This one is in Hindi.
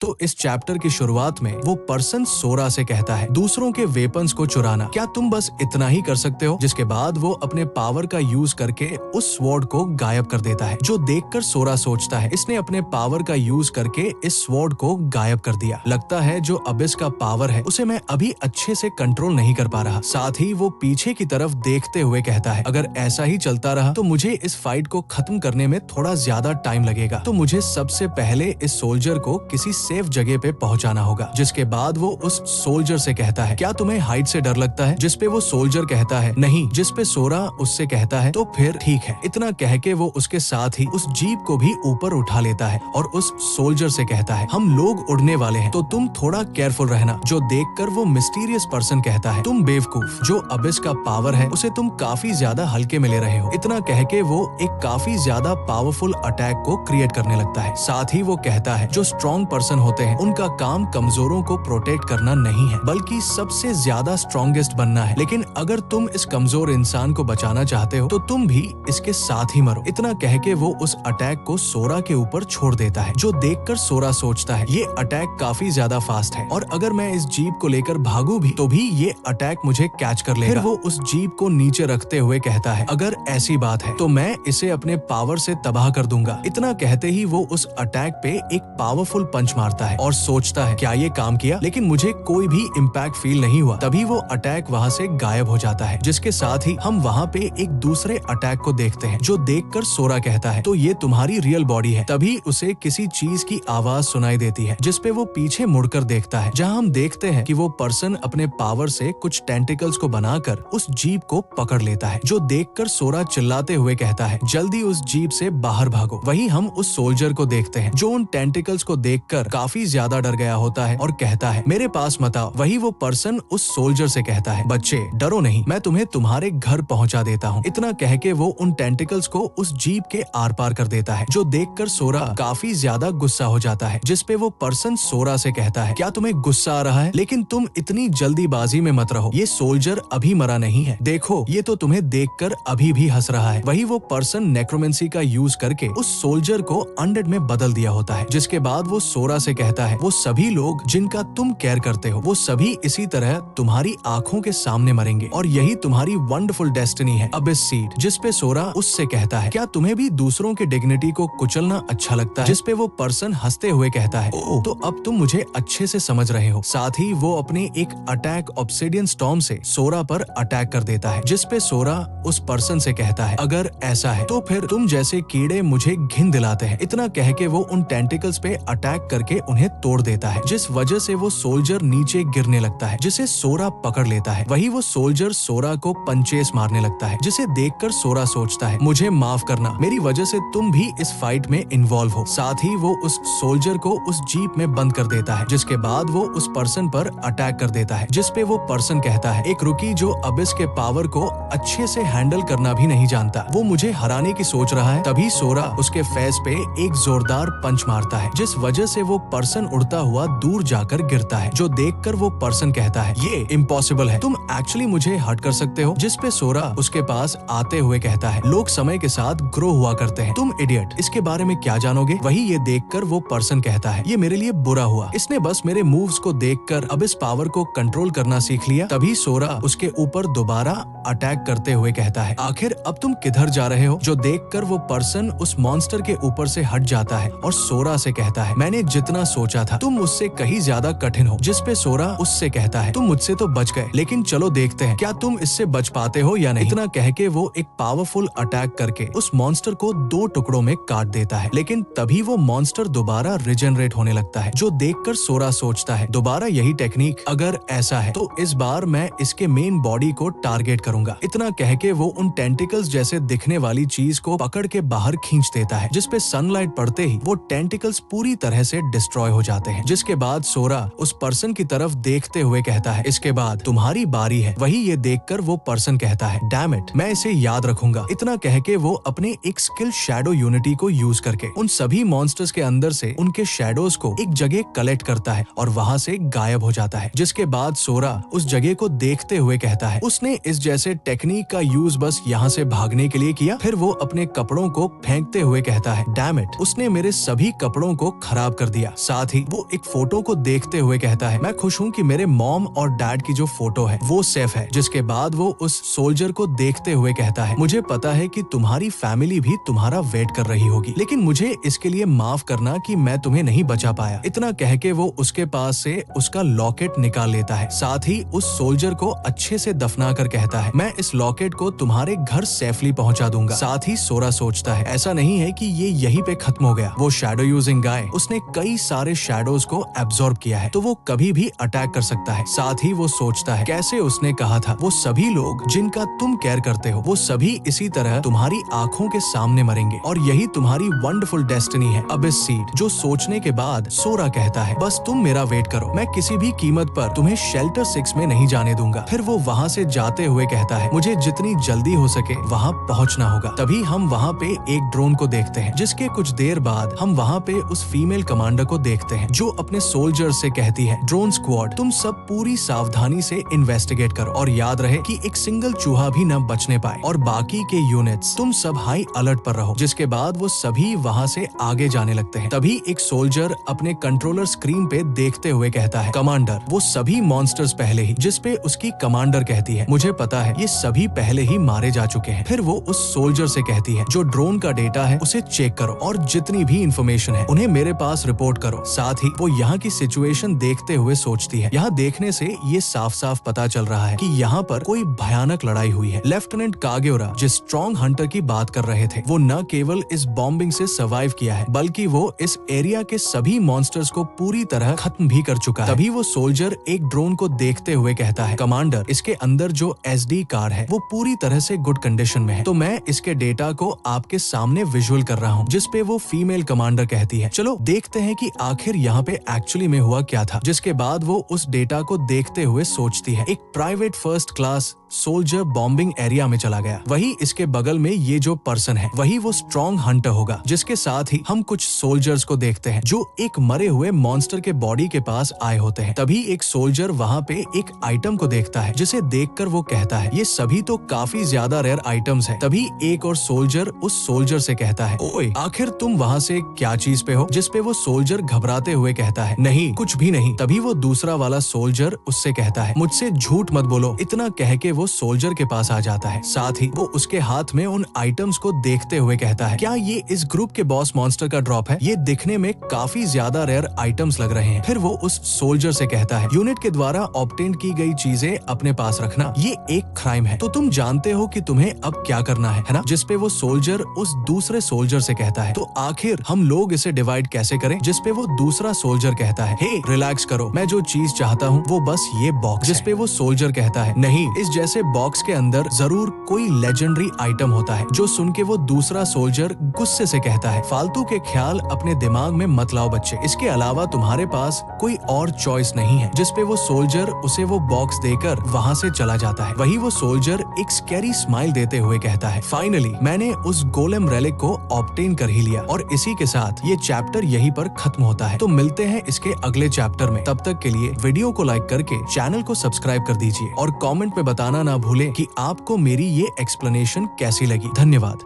तो इस चैप्टर की शुरुआत में वो पर्सन सोरा से कहता है, दूसरों के वेपन्स को चुराना, क्या तुम बस इतना ही कर सकते हो? जिसके बाद वो अपने पावर का यूज करके उस स्वॉर्ड को गायब कर देता है, जो देखकर सोरा सोचता है इसने अपने पावर का यूज करके इस स्वॉर्ड को गायब कर दिया। लगता है जो अबिस का पावर है उसे मैं अभी अच्छे से कंट्रोल नहीं कर पा रहा। साथ ही वो पीछे की तरफ देखते हुए कहता है, अगर ऐसा ही चलता रहा तो मुझे इस फाइट को खत्म करने में थोड़ा ज्यादा टाइम लगेगा, तो मुझे सबसे पहले इस सोल्जर को किसी सेफ जगह पे पहुंचाना होगा। जिसके बाद वो उस सोल्जर से कहता है, क्या तुम्हें हाइट से डर लगता है? जिसपे वो सोल्जर कहता है, नहीं। जिसपे सोरा उससे कहता है, तो फिर ठीक है। इतना कह के वो उसके साथ ही उस जीप को भी ऊपर उठा लेता है और उस सोल्जर से कहता है, हम लोग उड़ने वाले हैं तो तुम थोड़ा केयरफुल रहना। जो देखकर वो मिस्टीरियस पर्सन कहता है, तुम बेवकूफ, जो अबिस का पावर है उसे तुम काफी ज्यादा हल्के में ले रहे हो। इतना कह के वो एक काफी ज्यादा पावरफुल अटैक को क्रिएट करने लगता है। साथ ही वो कहता है, जो स्ट्रॉन्ग पर्सन होते हैं उनका काम कमजोरों को प्रोटेक्ट करना नहीं है, बल्कि सबसे ज्यादा स्ट्रॉन्गेस्ट बनना है। लेकिन अगर तुम इस कमजोर इंसान को बचाना चाहते हो तो तुम भी इसके साथ ही मरो। इतना कह के वो उस अटैक को सोरा के ऊपर छोड़ देता है, जो देखकर सोरा सोचता है ये अटैक काफी ज्यादा फास्ट है और अगर मैं इस जीप को लेकर भागू भी तो भी ये अटैक मुझे कैच कर लेगा। फिर वो उस जीप को नीचे रखते हुए कहता है, अगर ऐसी बात है तो मैं इसे अपने पावर से तबाह कर दूंगा। इतना कहते ही वो उस अटैक पे एक पावरफुल पंच मारता है और सोचता है, क्या ये काम किया? लेकिन मुझे कोई भी इम्पैक्ट फील नहीं हुआ। तभी वो अटैक वहाँ से गायब हो जाता है। जिसके साथ ही हम वहाँ पे एक दूसरे अटैक को देखते हैं, जो देखकर सोरा कहता है, तो ये तुम्हारी रियल बॉडी है। तभी उसे किसी चीज की आवाज सुनाई देती है, जिसपे वो पीछे मुड़कर देखता है, जहाँ हम देखते हैं कि वो पर्सन अपने पावर से कुछ टेंटिकल्स को बनाकर उस जीप को पकड़ लेता है। जो देखकर सोरा चिल्लाते हुए कहता है, जल्दी उस जीप से बाहर भागो। वहीं हम उस सोल्जर को देखते हैं, जो उन टेंटिकल्स को देखकर काफी ज्यादा डर गया होता है और कहता है, मेरे पास मत आओ। वही वो पर्सन उस सोल्जर से कहता है, बच्चे डरो नहीं, मैं तुम्हें तुम्हारे घर पहुंचा देता हूँ। इतना कह के वो उन टेंटिकल्स को उस जीप के आर पार कर देता है, जो देखकर सोरा काफी ज्यादा गुस्सा हो जाता है। जिसपे वो पर्सन सोरा से कहता है, क्या तुम्हें गुस्सा आ रहा है? लेकिन तुम इतनी जल्दीबाजी में मत रहो, ये सोल्जर अभी मरा नहीं है, देखो ये तो तुम्हें देखकर अभी भी हंस रहा है। वही वो पर्सन नेक्रोमेंसी का यूज करके उस सोल्जर को अनडेड में बदल दिया होता है। जिसके बाद वो सोरा से कहता है, वो सभी लोग जिनका तुम केयर करते हो वो सभी इसी तरह तुम्हारी आंखों के सामने मरेंगे और यही तुम्हारी वंडरफुल डेस्टिनी है, अबिस सीड। जिसपे सोरा उससे कहता है, क्या तुम्हें भी दूसरों की डिग्निटी को कुचलना अच्छा लगता है? जिसपे वो पर्सन हंसते हुए कहता है, ओ तो अब तुम मुझे अच्छे से समझ रहे हो। साथ ही वो अपने एक अटैक ऑब्सिडियन स्टॉर्म से सोरा पर अटैक कर देता है। जिसपे सोरा उस पर्सन से कहता है, अगर ऐसा है तो फिर तुम जैसे कीड़े मुझे घिन दिलाते हैं। इतना कह के वो उन टेंटिकल्स पे अटैक करके उन्हें तोड़ देता है, जिस वजह से वो सोल्जर नीचे गिरने लगता है, जिसे सोरा पकड़ लेता है। वही वो सोल्जर सोरा को पंचेस मारने लगता है, जिसे देखकर सोरा सोचता है, मुझे माफ करना, मेरी वजह से तुम भी इस फाइट में इन्वॉल्व हो। साथ ही वो उस सोल्जर को उस जीप में बंद कर देता है। जिसके बाद वो उस पर्सन पर अटैक कर देता है, जिसपे वो पर्सन कहता है, एक रुकी जो अबिस के पावर को अच्छे से हैंडल करना भी नहीं जानता, वो मुझे हराने की सोच रहा है। तभी सोरा उसके फेस पे एक जोरदार पंच मारता है, जिस वजह से वो पर्सन उड़ता हुआ दूर जाकर गिरता है। जो देखकर वो पर्सन कहता है, ये इम्पॉसिबल है, तुम एक्चुअली मुझे हर्ट कर सकते हो। जिसपे सोरा उसके पास आते हुए कहता है, लोग समय के साथ ग्रो हुआ करते हैं, तुम इडियट, इसके बारे में क्या जानोगे? वही ये देखकर वो पर्सन कहता है, ये मेरे लिए बुरा हुआ, इसने बस मेरे मूव्स को देखकर अब इस पावर को कंट्रोल करना सीख लिया। तभी सोरा उसके ऊपर दोबारा अटैक करते हुए कहता है, आखिर अब तुम किधर जा रहे हो? जो देखकर वो पर्सन उस मॉन्स्टर के ऊपर से हट जाता है और सोरा से कहता है, मैंने जितना सोचा था तुम मुझसे कहीं ज्यादा कठिन हो। जिसपे सोरा उससे कहता है, तुम मुझसे तो बच गए, लेकिन चलो देखते हैं क्या तुम इससे बच पाते हो या नहीं। इतना कह के वो एक पावरफुल अटैक करके उस मॉन्स्टर को 2 टुकड़ों में काट देता है। लेकिन तभी वो मॉन्स्टर दोबारा रिजेनरेट होने लगता है। जो देखकर सोरा सोचता है, दोबारा यही टेक्निक, अगर ऐसा है तो इस बार मैं इसके मेन बॉडी को टारगेट करूंगा। इतना कह के वो उन टेंटिकल्स जैसे दिखने वाली चीज को पकड़ के बाहर खींच देता है, जिसपे सनलाइट पड़ते ही वो टेंटिकल्स पूरी तरह से डिस्ट्रॉय हो जाते हैं। जिसके बाद सोरा उस पर्सन की तरफ देखते हुए कहता है, इसके बाद तुम्हारी बारी है। वही ये देखकर वो पर्सन कहता है, डैम इट, मैं इसे याद रखूंगा। इतना कह के वो अपने एक स्किल शैडो यूनिटी को यूज करके उन सभी मॉन्स्टर्स के अंदर से उनके शैडोज को एक जगह कलेक्ट करता है और वहाँ से गायब हो जाता है। जिसके बाद सोरा उस जगह को देखते हुए कहता है, उसने इस जैसे टेक्निक का यूज बस यहाँ से भागने के लिए किया। फिर वो अपने कपड़ों को फेंकते हुए कहता है, डैम इट, उसने मेरे सभी कपड़ों को खराब कर दिया। गया। साथ ही वो एक फोटो को देखते हुए कहता है, मैं खुश हूँ कि मेरे मॉम और डैड की जो फोटो है वो सेफ है। जिसके बाद वो उस सोल्जर को देखते हुए कहता है, मुझे पता है कि तुम्हारी फैमिली भी तुम्हारा वेट कर रही होगी, लेकिन मुझे इसके लिए माफ करना कि मैं तुम्हें नहीं बचा पाया। इतना कह के वो उसके पास से उसका लॉकेट निकाल लेता है। साथ ही उस सोल्जर को अच्छे से दफना कर कहता है, मैं इस लॉकेट को तुम्हारे घर सेफली पहुंचा दूंगा। साथ ही सोरा सोचता है, ऐसा नहीं है कि ये यहीं पे खत्म हो गया। वो शैडो यूजिंग गाय, उसने कई सारे शैडोज को एब्जॉर्ब किया है, तो वो कभी भी अटैक कर सकता है। साथ ही वो सोचता है, कैसे उसने कहा था वो सभी लोग जिनका तुम केयर करते हो वो सभी इसी तरह तुम्हारी आंखों के सामने मरेंगे और यही तुम्हारी वंडरफुल डेस्टिनी है अबिस सीड। जो सोचने के बाद सोरा कहता है, बस तुम मेरा वेट करो, मैं किसी भी कीमत पर तुम्हें शेल्टर 6 में नहीं जाने दूंगा। फिर वो वहाँ से जाते हुए कहता है, मुझे जितनी जल्दी हो सके वहाँ पहुँचना होगा। तभी हम वहाँ पे एक ड्रोन को देखते हैं, जिसके कुछ देर बाद हम वहाँ पे उस फीमेल कमांडर को देखते हैं जो अपने सोल्जर से कहती है, ड्रोन स्क्वाड तुम सब पूरी सावधानी से इन्वेस्टिगेट करो और याद रहे कि एक सिंगल चूहा भी न बचने पाए और बाकी के यूनिट्स तुम सब हाई अलर्ट पर रहो। जिसके बाद वो सभी वहाँ से आगे जाने लगते हैं। तभी एक सोल्जर अपने कंट्रोलर स्क्रीन पे देखते हुए कहता है, कमांडर वो सभी मॉन्स्टर्स पहले ही, जिसपे उसकी कमांडर कहती है, मुझे पता है ये सभी पहले ही मारे जा चुके हैं। फिर वो उस सोल्जर से कहती है, जो ड्रोन का डेटा है उसे चेक करो और जितनी भी इंफॉर्मेशन है उन्हें मेरे पास रिपोर्ट करो। साथ ही वो यहाँ की सिचुएशन देखते हुए सोचती है, यहाँ देखने से ये साफ साफ पता चल रहा है कि यहाँ पर कोई भयानक लड़ाई हुई है। लेफ्टिनेंट कागेओरा जिस स्ट्रॉन्ग हंटर की बात कर रहे थे वो न केवल इस बॉम्बिंग से सर्वाइव किया है बल्कि वो इस एरिया के सभी मॉन्स्टर्स को पूरी तरह खत्म भी कर चुका है। तभी वो सोल्जर एक ड्रोन को देखते हुए कहता है, कमांडर इसके अंदर जो SD कार्ड है वो पूरी तरह से गुड कंडीशन में है, तो मैं इसके डेटा को आपके सामने विजुअल कर रहा हूँ। जिसपे वो फीमेल कमांडर कहती है, चलो देखते हैं कि आखिर यहाँ पे एक्चुअली में हुआ क्या था। जिसके बाद वो उस डेटा को देखते हुए सोचती है, एक private first class soldier bombing area में चला गया, वही इसके बगल में ये जो पर्सन है वही वो स्ट्रॉन्ग हंटर होगा। जिसके साथ ही हम कुछ सोल्जर्स को देखते हैं जो एक मरे हुए मॉन्स्टर के बॉडी के पास आए होते हैं। तभी एक सोल्जर वहाँ पे एक आइटम को देखता है जिसे देखकर वो कहता है, ये सभी तो काफी ज्यादा रेयर आइटम्स हैं। तभी एक और सोल्जर उस सोल्जर से कहता है, ओए आखिर तुम वहाँ से क्या चीज पे हो? जिसपे वो सोल्जर घबराते हुए कहता है, नहीं कुछ भी नहीं। तभी वो दूसरा वाला सोल्जर उससे कहता है, मुझसे झूठ मत बोलो। इतना कह के वो सोल्जर के पास आ जाता है। साथ ही वो उसके हाथ में उन आइटम्स को देखते हुए कहता है, क्या ये इस ग्रुप के बॉस मॉन्स्टर का ड्रॉप है? ये दिखने में काफी ज्यादा रेयर आइटम्स लग रहे हैं। फिर वो उस सोल्जर से कहता है, यूनिट के द्वारा ऑब्टेन की गई चीजें अपने पास रखना ये एक क्राइम है, तो तुम जानते हो कि तुम्हें अब क्या करना है ना? जिसपे वो सोल्जर उस दूसरे सोल्जर से कहता है, तो आखिर हम लोग इसे डिवाइड कैसे करें? जिसपे वो दूसरा सोल्जर कहता है, हे रिलैक्स करो, मैं जो चीज चाहता हूँ वो बस ये बॉक्स। जिसपे वो सोल्जर कहता है, नहीं, इस जैसे बॉक्स के अंदर जरूर कोई लेजेंडरी आइटम होता है। जो सुन के वो दूसरा सोल्जर गुस्से से कहता है, फालतू के ख्याल अपने दिमाग में मत लाओ बच्चे, इसके अलावा तुम्हारे पास कोई और चॉइस नहीं है। जिसपे वो सोल्जर उसे वो बॉक्स देकर वहाँ से चला जाता है। वही वो सोल्जर एक स्कैरी स्माइल देते हुए कहता है, फाइनली मैंने उस गोलेम रेलिक को ऑब्टेन कर ही लिया। और इसी के साथ ये चैप्टर यहीं पर खत्म होता है। तो मिलते हैं इसके अगले चैप्टर में। तब तक के लिए वीडियो को लाइक करके चैनल को सब्सक्राइब कर दीजिए और कमेंट में बताना ना भूलें कि आपको मेरी ये एक्सप्लेनेशन कैसी लगी। धन्यवाद।